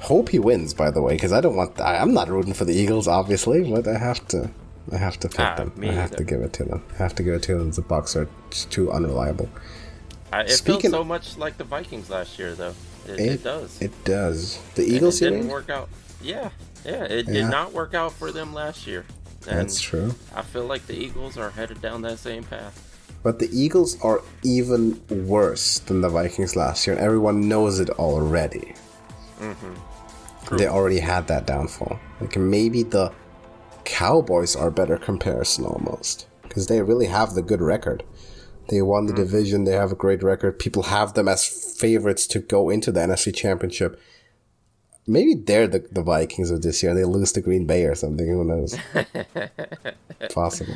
Hope he wins, by the way, because I'm not rooting for the Eagles, obviously, but I have to pick them. I have to give it to them. The Bucs are too unreliable. It feels so much like the Vikings last year, though. It does. It does. The Eagles didn't work out. Yeah. It did not work out for them last year. And that's true. I feel like the Eagles are headed down that same path. But the Eagles are even worse than the Vikings last year, and everyone knows it already. Mm-hmm. They already had that downfall. Like maybe the Cowboys are a better comparison almost, because they really have the good record. They won the division. They have a great record. People have them as favorites to go into the NFC Championship. Maybe they're the Vikings of this year. They lose to Green Bay or something. Who knows? Possible.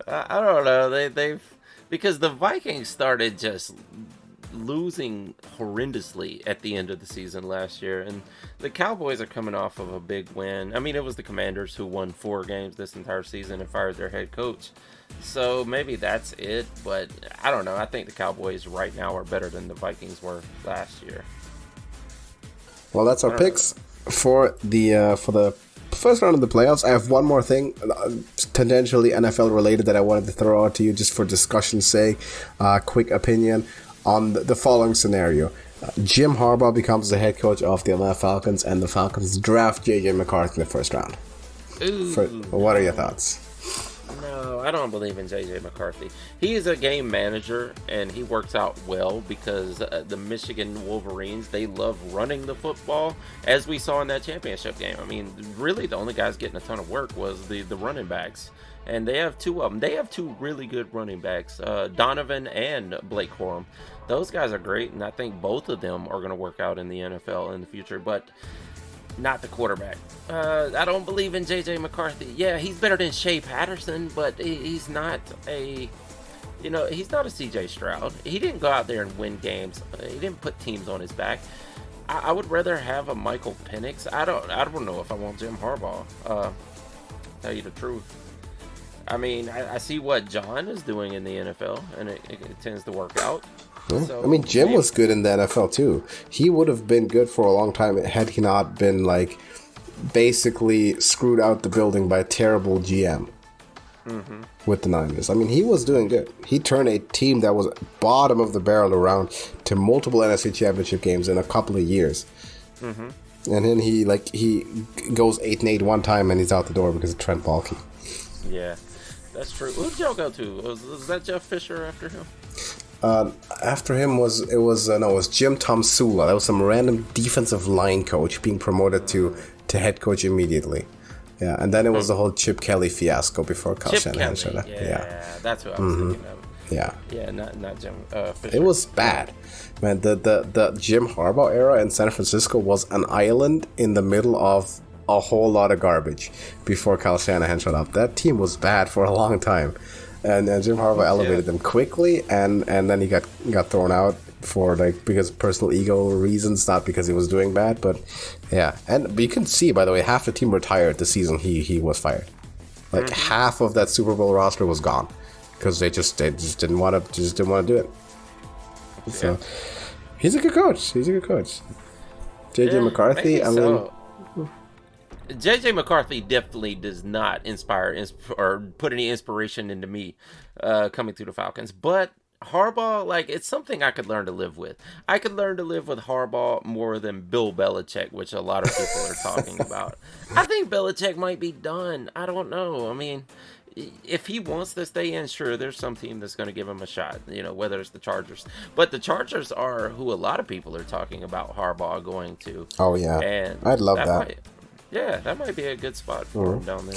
I don't know. They've because the Vikings started just losing horrendously at the end of the season last year, and the Cowboys are coming off of a big win. I mean, it was the Commanders who won 4 games this entire season and fired their head coach. So maybe that's it, but I don't know. I think the Cowboys right now are better than the Vikings were last year. Well, that's our picks for the first round of the playoffs. I have one more thing, tangentially NFL related, that I wanted to throw out to you just for discussion's sake. Quick opinion on the following scenario. Jim Harbaugh becomes the head coach of the Atlanta Falcons, and the Falcons draft J.J. McCarthy in the first round. What are your thoughts? No, I don't believe in J.J. McCarthy. He is a game manager, and he works out well because the Michigan Wolverines, they love running the football, as we saw in that championship game. I mean, really, the only guys getting a ton of work was the running backs, and they have 2 of them. They have 2 really good running backs, Donovan and Blake Corum. Those guys are great, and I think both of them are going to work out in the NFL in the future, but not the quarterback. I don't believe in J.J. McCarthy. Yeah, he's better than Shea Patterson, but he's not he's not a C.J. Stroud. He didn't go out there and win games. He didn't put teams on his back. I would rather have a Michael Penix. I don't know if I want Jim Harbaugh. Tell you the truth. I mean, I see what John is doing in the NFL, and it tends to work out. Yeah. So, I mean, Jim was good in the NFL too. He would have been good for a long time had he not been basically screwed out the building by a terrible GM with the Niners. I mean, he was doing good. He turned a team that was bottom of the barrel around to multiple NFC Championship games in a couple of years. And then he goes 8-8 one time and he's out the door because of Trent Baalke. Yeah, that's true. Who did y'all go to? Was that Jeff Fisher after him? After him was Jim Tomsula. That was some random defensive line coach being promoted to head coach immediately. Yeah, and then it was the whole Chip Kelly fiasco before Kyle Shanahan showed up. Yeah, that's what I was thinking of. Yeah, not Jim Fisher. It was bad, man. The Jim Harbaugh era in San Francisco was an island in the middle of a whole lot of garbage before Kyle Shanahan showed up. That team was bad for a long time. And Jim Harbaugh elevated them quickly, and then he got thrown out for because of personal ego reasons, not because he was doing bad. But yeah, and you can see, by the way, half the team retired the season he was fired. Half of that Super Bowl roster was gone because they just didn't want to do it. So he's a good coach. JJ McCarthy. I mean. J.J. McCarthy definitely does not inspire or put any inspiration into me coming through the Falcons. But Harbaugh, it's something I could learn to live with. I could learn to live with Harbaugh more than Bill Belichick, which a lot of people are talking about. I think Belichick might be done. I don't know. I mean, if he wants to stay in, sure, there's some team that's going to give him a shot, whether it's the Chargers. But the Chargers are who a lot of people are talking about Harbaugh going to. Oh, yeah. And I'd love that. That might be a good spot for him down there.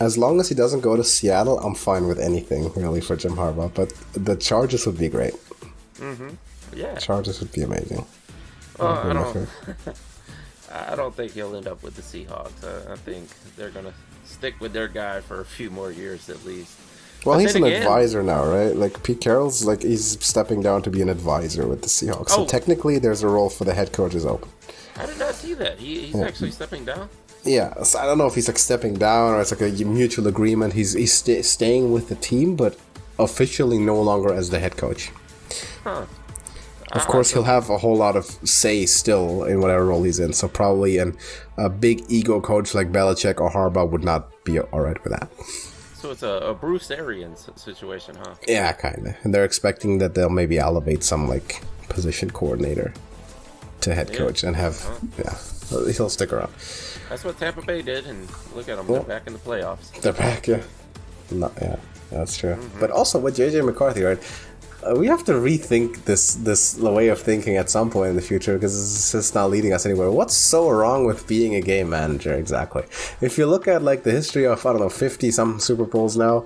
As long as he doesn't go to Seattle, I'm fine with anything, really, for Jim Harbaugh. But the Chargers would be great. Yeah. Chargers would be amazing. I don't think he'll end up with the Seahawks. I think they're going to stick with their guy for a few more years at least. Well, But he's then an again- advisor now, right? Like, Pete Carroll's, like, he's stepping down to be an advisor with the Seahawks. So Oh. technically, there's a role for the head coach is open. I did not see that. He's actually stepping down. Yeah, so I don't know if he's, like, stepping down or it's, like, a mutual agreement. He's staying with the team, but officially no longer as the head coach. Huh. Of course, he'll have a whole lot of say still in whatever role he's in. So probably a big ego coach like Belichick or Harbaugh would not be all right with that. So it's a Bruce Arians situation, huh? Yeah, kind of. And they're expecting that they'll maybe elevate some like position coordinator to head coach and have he'll stick around. That's what Tampa Bay did, and look at them, Yeah. they're back in the playoffs. They're back, yeah. No, yeah, that's true. But also with JJ McCarthy, right? We have to rethink this way of thinking at some point in the future because it's just not leading us anywhere. What's so wrong with being a game manager exactly? If you look at like the history of 50 some Super Bowls now,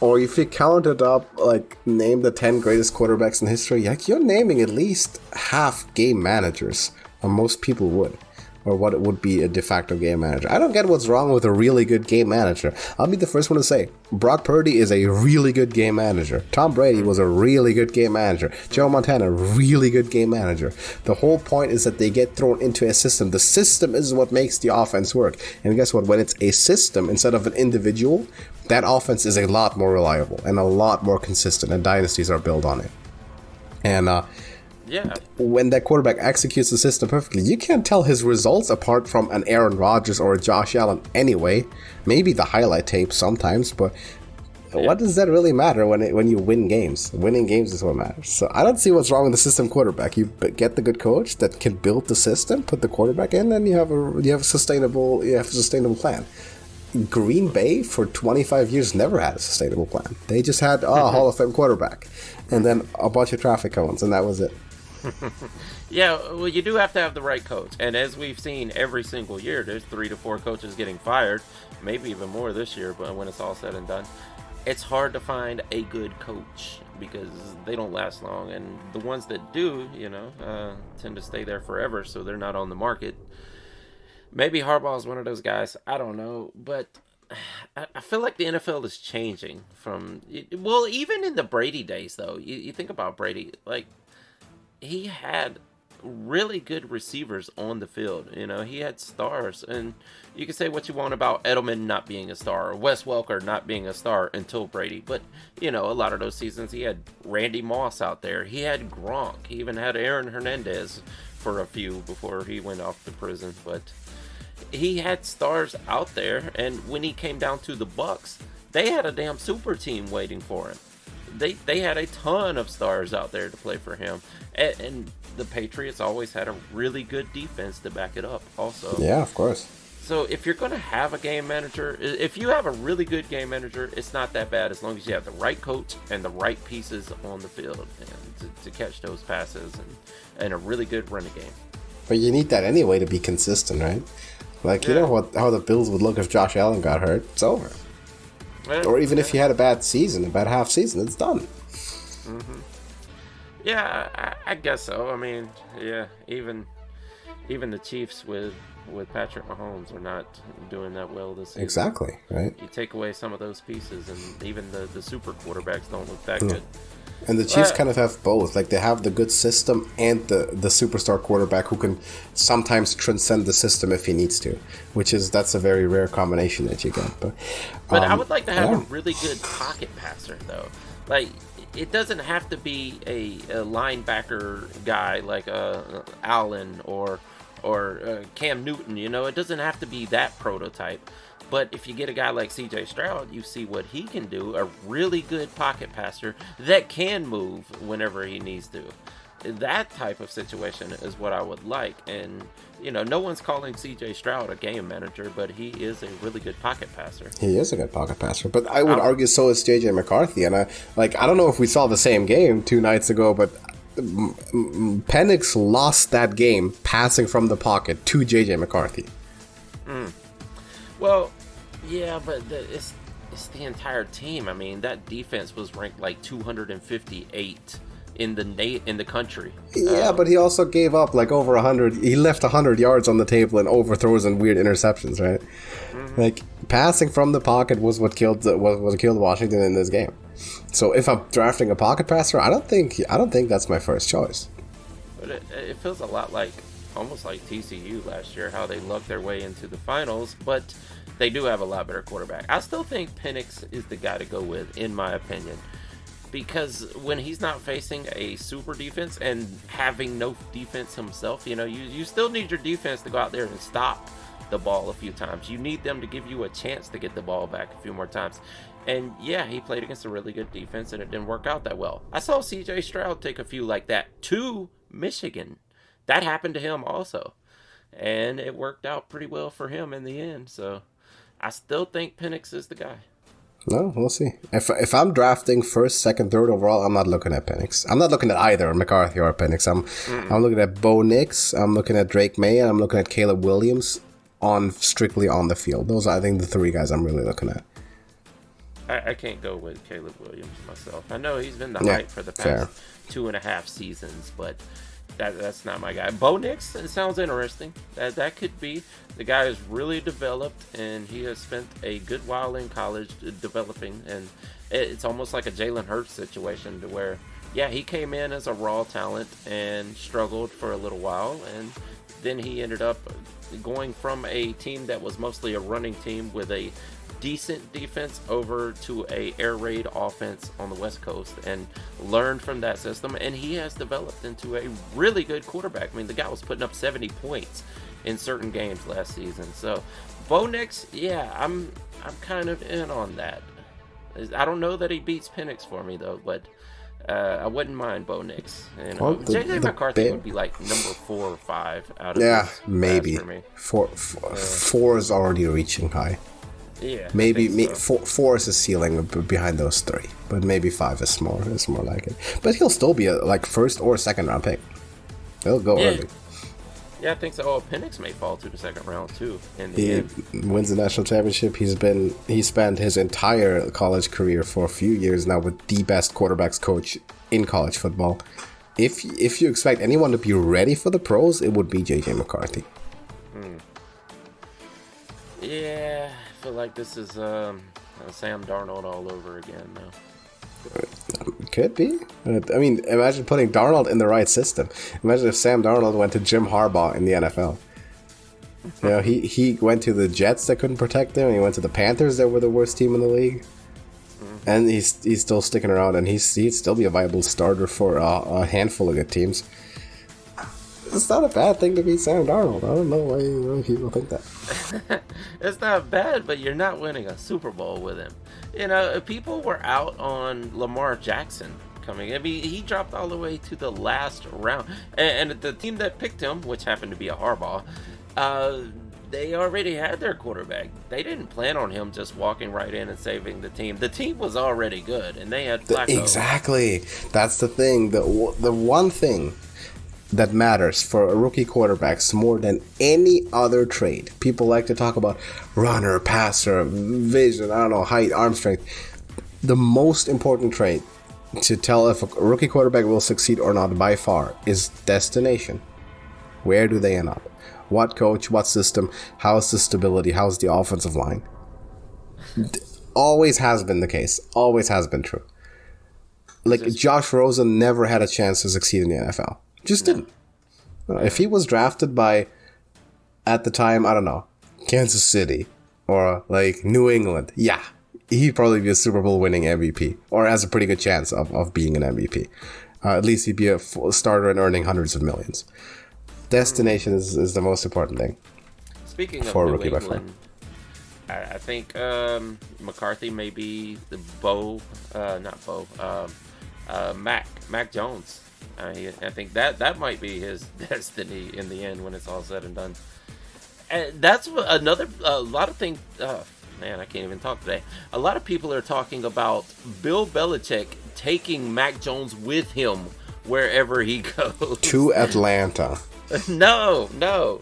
or if you counted up like name the 10 greatest quarterbacks in history, like you're naming at least half game managers, or most people would. Or what it would be a de facto game manager. I don't get what's wrong with a really good game manager. I'll be the first one to say, Brock Purdy is a really good game manager. Tom Brady was a really good game manager. Joe Montana, really good game manager. The whole point is that they get thrown into a system. The system is what makes the offense work. And guess what? When it's a system instead of an individual, that offense is a lot more reliable and a lot more consistent, and dynasties are built on it. And Yeah. when that quarterback executes the system perfectly, you can't tell his results apart from an Aaron Rodgers or a Josh Allen anyway. Maybe the highlight tape sometimes, but what does that really matter when you win games? Winning games is what matters. So I don't see what's wrong with the system quarterback. You get the good coach that can build the system, put the quarterback in, and you have a sustainable plan. Green Bay for 25 years never had a sustainable plan. They just had a Hall of Fame quarterback and then a bunch of traffic cones, and that was it. Yeah, well, you do have to have the right coach. And as we've seen every single year, there's 3 to 4 coaches getting fired, maybe even more this year, but when it's all said and done, it's hard to find a good coach because they don't last long. And the ones that do, tend to stay there forever, so they're not on the market. Maybe Harbaugh is one of those guys. I don't know, but I feel like the NFL is changing from... Well, even in the Brady days, though. You think about Brady, like... He had really good receivers on the field. He had stars. And you can say what you want about Edelman not being a star or Wes Welker not being a star until Brady. But, a lot of those seasons he had Randy Moss out there. He had Gronk. He even had Aaron Hernandez for a few before he went off to prison. But he had stars out there. And when he came down to the Bucs, they had a damn super team waiting for him. They had a ton of stars out there to play for him. And the Patriots always had a really good defense to back it up also. Yeah, of course. So if you're going to have a game manager, if you have a really good game manager, it's not that bad as long as you have the right coach and the right pieces on the field and to catch those passes and a really good running game. But you need that anyway to be consistent, right? Like, you know how the Bills would look if Josh Allen got hurt? It's over. Or even if you had a bad half season, it's done. Mm-hmm. Yeah, I guess so. I mean, yeah, even the Chiefs with Patrick Mahomes are not doing that well this season. Exactly, right? You take away some of those pieces, and even the super quarterbacks don't look that good. And the Chiefs kind of have both. Like, they have the good system and the superstar quarterback who can sometimes transcend the system if he needs to, that's a very rare combination that you get. But I would like to have a really good pocket passer, though. Like, it doesn't have to be a linebacker guy like Allen or Cam Newton. It doesn't have to be that prototype. But if you get a guy like C.J. Stroud, you see what he can do. A really good pocket passer that can move whenever he needs to. That type of situation is what I would like. And, no one's calling C.J. Stroud a game manager, but he is a really good pocket passer. He is a good pocket passer. But I would argue so is J.J. McCarthy. And I don't know if we saw the same game 2 nights ago, but Penix lost that game passing from the pocket to J.J. McCarthy. Well, yeah, but it's the entire team. I mean, that defense was ranked like 258 in the country. Yeah, but he also gave up like over 100. He left 100 yards on the table and overthrows and weird interceptions, right? Mm-hmm. Like passing from the pocket was what killed Washington in this game. So if I'm drafting a pocket passer, I don't think that's my first choice. But it feels a lot like almost like TCU last year, how they lucked their way into the finals, but they do have a lot better quarterback. I still think Penix is the guy to go with, in my opinion. Because when he's not facing a super defense and having no defense himself, you still need your defense to go out there and stop the ball a few times. You need them to give you a chance to get the ball back a few more times. And yeah, he played against a really good defense and it didn't work out that well. I saw CJ Stroud take a few like that to Michigan. That happened to him also. And it worked out pretty well for him in the end. So I still think Penix is the guy. No, we'll see. If I'm drafting first, second, third overall, I'm not looking at Penix. I'm not looking at either McCarthy or Penix. I'm looking at Bo Nix. I'm looking at Drake May, and I'm looking at Caleb Williams strictly on the field. Those are, I think, the three guys I'm really looking at. I can't go with Caleb Williams myself. I know he's been the hype for the past 2.5 seasons, but that's not my guy. Bo Nix, it sounds interesting. That could be. The guy is really developed, and he has spent a good while in college developing, and it's almost like a Jalen Hurts situation to where, yeah, he came in as a raw talent and struggled for a little while, and then he ended up going from a team that was mostly a running team with a decent defense over to a air raid offense on the West Coast and learned from that system, and he has developed into a really good quarterback. I mean, the guy was putting up 70 points in certain games last season. So Bo Nix, yeah, I'm kind of in on that. I don't know that he beats Penix for me though, but I wouldn't mind Bo Nix. Well, JJ McCarthy would be like number 4 or 5 out of this maybe for me. Four is already reaching high. Yeah, maybe so. four is a ceiling behind those three, but maybe 5 is more like it. But he'll still be a first or second round pick. He'll go early. Yeah, I think so. Oh, Penix may fall to the second round too. He wins the national championship. He spent his entire college career for a few years now with the best quarterbacks coach in college football. If you expect anyone to be ready for the pros, it would be JJ McCarthy. Yeah, I feel like this is Sam Darnold all over again now. Could be. I mean, imagine putting Darnold in the right system. Imagine if Sam Darnold went to Jim Harbaugh in the NFL. He went to the Jets that couldn't protect him, and he went to the Panthers that were the worst team in the league. And he's still sticking around, and he'd still be a viable starter for a handful of good teams. It's not a bad thing to be Sam Darnold. I don't know why people think that. It's not bad, but you're not winning a Super Bowl with him. People were out on Lamar Jackson coming. I mean, he dropped all the way to the last round. And the team that picked him, which happened to be a Harbaugh, they already had their quarterback. They didn't plan on him just walking right in and saving the team. The team was already good, and they had Flacco. Exactly. That's the thing. The one thing that matters for a rookie quarterbacks more than any other trait. People like to talk about runner, passer, vision, height, arm strength. The most important trait to tell if a rookie quarterback will succeed or not by far is destination. Where do they end up? What coach, what system, how's the stability, how's the offensive line? Always has been the case. Always has been true. Like, Josh Rosen never had a chance to succeed in the NFL. Just didn't. If he was drafted by, at the time, I don't know, Kansas City or New England, yeah, he'd probably be a Super Bowl winning MVP or has a pretty good chance of being an MVP. At least he'd be a starter and earning hundreds of millions. Destination is the most important thing. Speaking of New England, I think McCarthy may be the Mac Jones. I think that might be his destiny in the end when it's all said and done. And that's a lot of things. Man, I can't even talk today. A lot of people are talking about Bill Belichick taking Mac Jones with him wherever he goes. To Atlanta. No.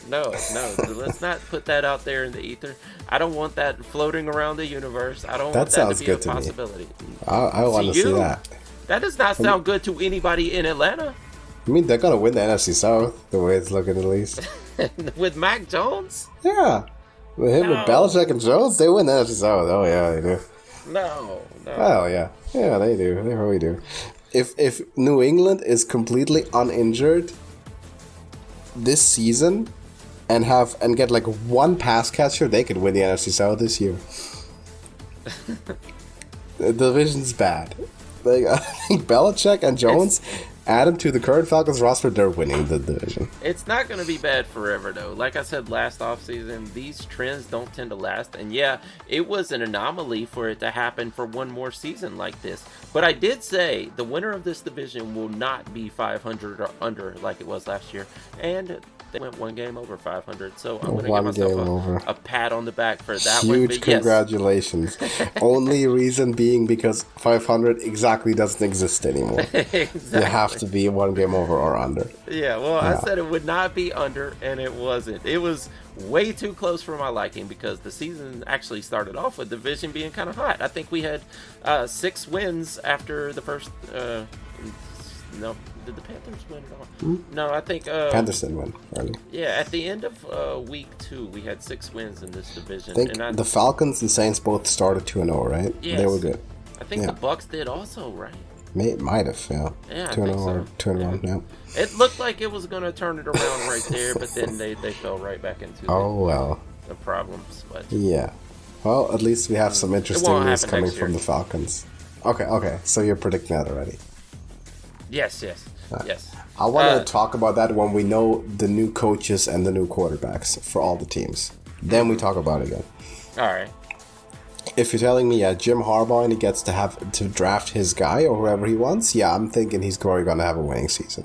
Let's not put that out there in the ether. I don't want that floating around the universe. I don't want that to be a possibility. I want to see that. That does not sound good to anybody in Atlanta. I mean, they're gonna win the NFC South, the way it's looking at least. With Mac Jones? Yeah. With him, with Belichick and Jones, they win the NFC South. Oh, yeah, they do. No. Oh, yeah. Yeah, they do. They really do. If New England is completely uninjured this season and get like one pass catcher, they could win the NFC South this year. The division's bad. Like, I think Belichick and Jones, add them to the current Falcons roster, they're winning the division. It's not going to be bad forever, though. Like I said last offseason, these trends don't tend to last. And yeah, it was an anomaly for it to happen for one more season like this. But I did say the winner of this division will not be 500 or under like it was last year. And they went one game over 500. So I'm going to give myself a pat on the back for that one. Huge congratulations. Only reason being because 500 exactly doesn't exist anymore. Exactly. You have to be one game over or under. Yeah, well, I said it would not be under, and it wasn't. It was way too close for my liking because the season actually started off with the division being kind of hot. I think we had 6 wins after the first... no, did the Panthers win at all? No, I think... Panthers didn't win early. Yeah, at the end of week 2, we had 6 wins in this division. I think the Falcons and Saints both started 2-0, right? Yes. They were good. I think the Bucks did also, right? Might have, yeah. 2-0 or 2-1, yeah. It looked like it was going to turn it around right there, but then they fell right back into the problems. But yeah. Well, at least we have some interesting news coming from the Falcons. Okay. So you're predicting that already? Yes. I want to talk about that when we know the new coaches and the new quarterbacks for all the teams. Then we talk about it again. All right. If you're telling me, Jim Harbaugh and he gets to draft his guy or whoever he wants, I'm thinking he's probably going to have a winning season.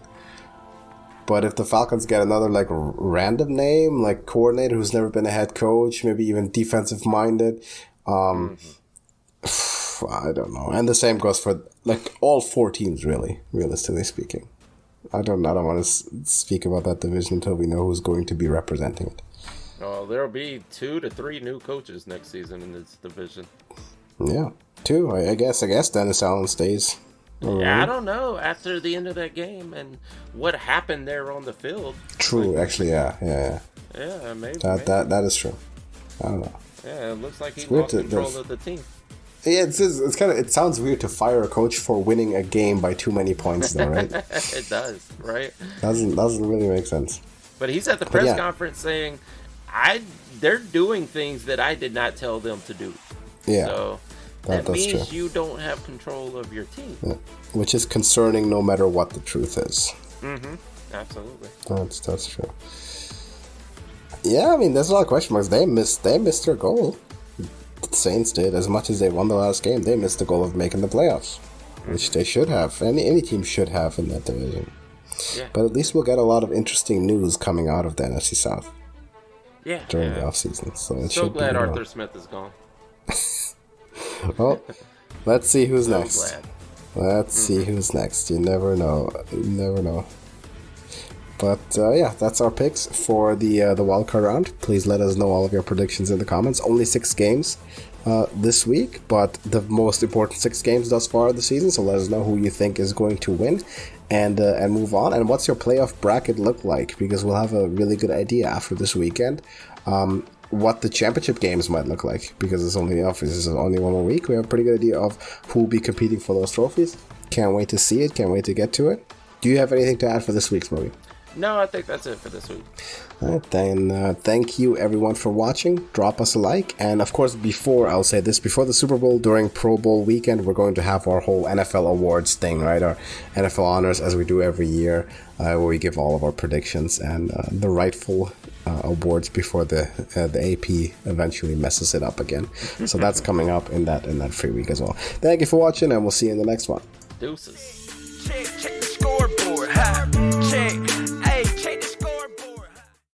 But if the Falcons get another like random name, like coordinator who's never been a head coach, maybe even defensive minded, I don't know. And the same goes for like all 4 teams, really, realistically speaking. I don't want to speak about that division until we know who's going to be representing it. Oh, there'll be 2 to 3 new coaches next season in this division. Yeah, 2. I guess Dennis Allen stays. Yeah, I don't know after the end of that game and what happened there on the field. True, like, actually, yeah. Yeah, maybe. That is true. I don't know. Yeah, it looks like he lost control of the team. Yeah, it's kind of. It sounds weird to fire a coach for winning a game by too many points, though, right? It does, right? Doesn't really make sense. But he's at the press conference saying, they're doing things that I did not tell them to do. Yeah. So that means true. You don't have control of your team. Yeah. Which is concerning no matter what the truth is. Mm-hmm. Absolutely. That's true. Yeah, I mean, there's a lot of question marks. They missed their goal. The Saints did. As much as they won the last game, they missed the goal of making the playoffs. Which they should have. Any team should have in that division. Yeah. But at least we'll get a lot of interesting news coming out of the NFC South. Yeah. During the offseason. So glad Arthur Smith is gone. Well, let's see who's next. Glad. Let's see who's next. You never know. But that's our picks for the wildcard round. Please let us know all of your predictions in the comments. Only 6 games this week, but the most important 6 games thus far of the season. So let us know who you think is going to win, and move on. And what's your playoff bracket look like? Because we'll have a really good idea after this weekend. What the championship games might look like, because this is only one more week. We have a pretty good idea of who will be competing for those trophies. Can't wait to see it. Can't wait to get to it. Do you have anything to add for this week's movie? No, I think that's it for this week. All right, then thank you everyone for watching. Drop us a like, and of course, before the Super Bowl, during Pro Bowl weekend, we're going to have our whole NFL awards thing, right? Our NFL honors, as we do every year, where we give all of our predictions and the rightful awards before the AP eventually messes it up again. So that's coming up in that free week as well. Thank you for watching, and we'll see you in the next one. Deuces. Check the scoreboard. Ha.